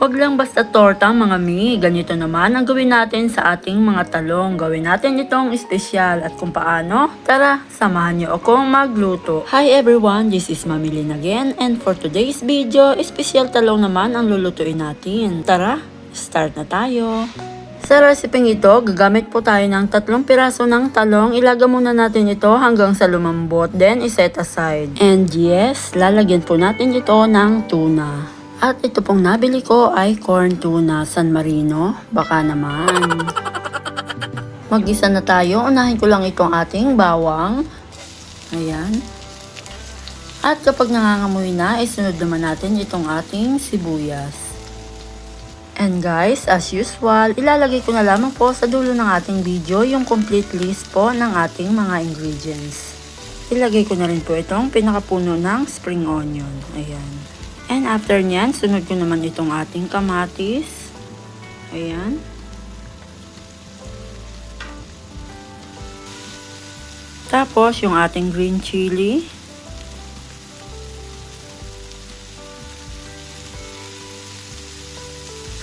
Huwag lang basta torta mga mi, ganito naman ang gawin natin sa ating mga talong. Gawin natin itong espesyal at kung paano, tara, samahan niyo akong magluto. Hi everyone, this is Mami Lynn again and for today's video, espesyal talong naman ang lulutuin natin. Tara, start na tayo. Sa resepeng ito, gagamit po tayo ng 3 piraso ng talong. Ilaga muna natin ito hanggang sa lumambot, then iset aside. And yes, lalagyan po natin ito ng tuna. At ito pong nabili ko ay corn tuna San Marino. Baka naman. Mag-isa na tayo. Unahin ko lang itong ating bawang. Ayan. At kapag nangangamoy na, isunod naman natin itong ating sibuyas. And guys, as usual, ilalagay ko na lamang po sa dulo ng ating video yung complete list po ng ating mga ingredients. Ilagay ko na rin po itong pinakapuno ng spring onion. Ayan. And after nyan, sunod ko naman itong ating kamatis. Ayan. Tapos, yung ating green chili.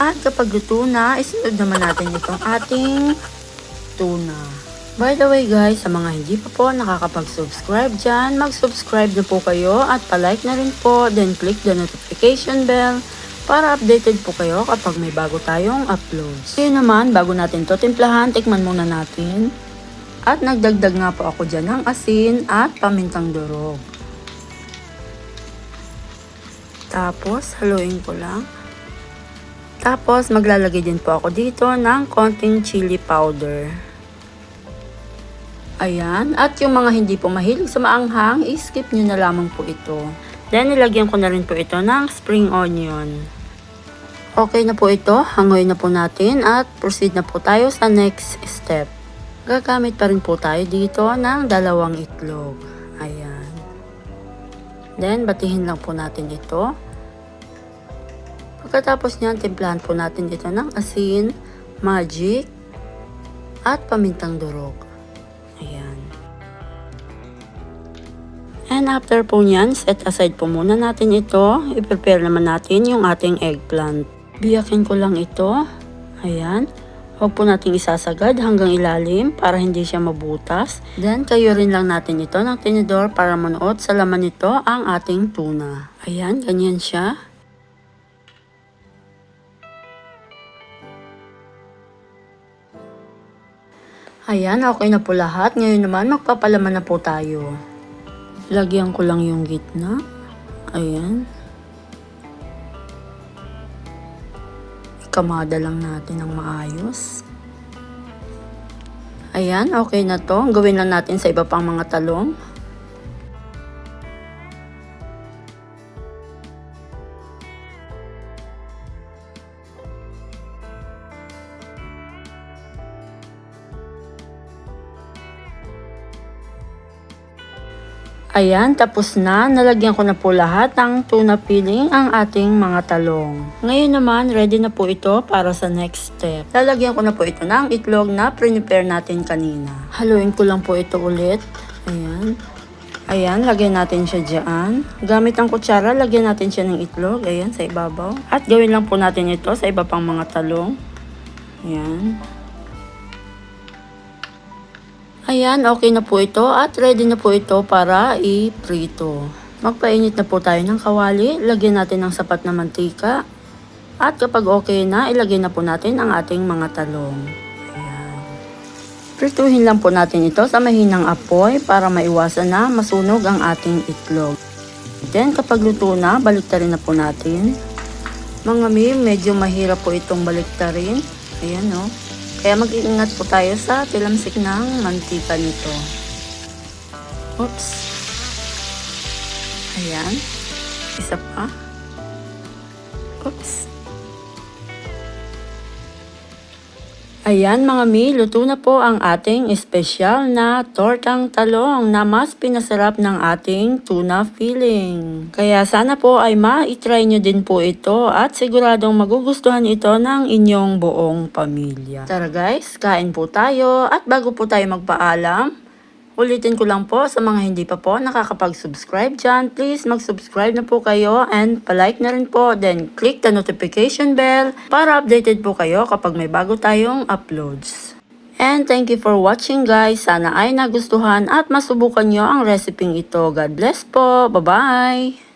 At kapag luto na, isunod naman natin itong ating tuna. By the way guys, sa mga hindi pa po nakakapag-subscribe dyan, mag-subscribe na po kayo at palike na rin po, then click the notification bell para updated po kayo kapag may bago tayong uploads. Kaya naman, bago natin to timplahan, tikman muna natin. At nagdagdag nga po ako dyan ng asin at pamintang durog. Tapos, haluin ko lang. Tapos, maglalagay din po ako dito ng konting chili powder. Ayan, at yung mga hindi po mahilig sa maanghang, i-skip nyo na lamang po ito. Then, nilagyan ko na rin po ito ng spring onion. Okay na po ito, hangoy na po natin at proceed na po tayo sa next step. Gagamit pa rin po tayo dito ng 2 itlog. Ayan. Then, batihin lang po natin ito. Pagkatapos niyan, timplahan po natin ito ng asin, magic, at pamintang durog. Ayan. And after po nyan, set aside po muna natin ito. I-prepare naman natin yung ating eggplant. Biyakin ko lang ito. Ayan. Huwag po nating isasagad hanggang ilalim para hindi siya mabutas. Then, kayurin lang natin ito ng tinidor para manuot sa laman nito ang ating tuna. Ayan, ganyan siya. Ayan, okay na po lahat. Ngayon naman, magpapalaman na po tayo. Lagyan ko lang yung gitna. Ayan. Ikamada lang natin ng maayos. Ayan, okay na to. Gawin lang natin sa iba pang mga talong. Ayan, tapos na. Nalagyan ko na po lahat ng tuna filling ang ating mga talong. Ngayon naman, ready na po ito para sa next step. Lalagyan ko na po ito ng itlog na prepare natin kanina. Haluin ko lang po ito ulit. Ayan. Ayan, lagyan natin siya dyan. Gamit ang kutsara, lagyan natin siya ng itlog. Ayan, sa ibabaw. At gawin lang po natin ito sa iba pang mga talong. Ayan. Ayan, okay na po ito at ready na po ito para i-prito. Magpainit na po tayo ng kawali, lagyan natin ng sapat na mantika. At kapag okay na, ilagay na po natin ang ating mga talong. Ayan. Prituhin lang po natin ito sa mahinang apoy para maiwasan na masunog ang ating itlog. Then kapag luto na, baliktarin na po natin. Mga mi, medyo mahirap po itong baliktarin. Ayan o. Kaya mag-iingat po tayo sa tilamsik ng mantika nito. Oops. Ayan. Isa pa. Oops. Ayan mga mi, luto na po ang ating espesyal na tortang talong na mas pinasarap ng ating tuna filling. Kaya sana po ay ma-try nyo din po ito at siguradong magugustuhan ito ng inyong buong pamilya. Tara guys, kain po tayo at bago po tayo magpaalam, Ulitin ko lang po sa mga hindi pa po nakakapag-subscribe dyan, please mag-subscribe na po kayo and palike na rin po. Then click the notification bell para updated po kayo kapag may bago tayong uploads. And thank you for watching guys. Sana ay nagustuhan at masubukan nyo ang recipe ito. God bless po. Bye-bye!